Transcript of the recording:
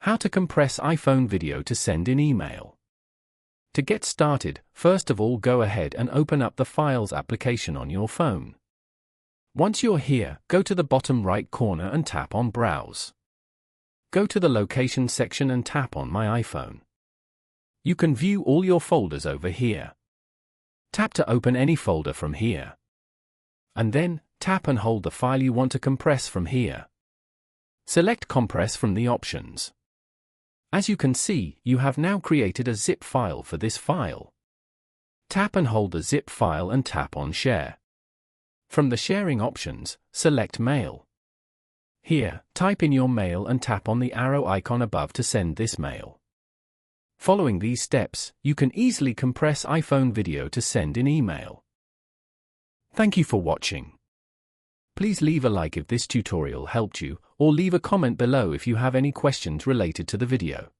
How to compress iPhone video to send in email. To get started, first of all go ahead and open up the Files application on your phone. Once you're here, go to the bottom right corner and tap on Browse. Go to the Location section and tap on My iPhone. You can view all your folders over here. Tap to open any folder from here. And then, tap and hold the file you want to compress from here. Select Compress from the options. As you can see, you have now created a zip file for this file. Tap and hold the zip file and tap on Share. From the sharing options, select Mail. Here, type in your mail and tap on the arrow icon above to send this mail. Following these steps, you can easily compress iPhone video to send in email. Thank you for watching. Please leave a like if this tutorial helped you, or leave a comment below if you have any questions related to the video.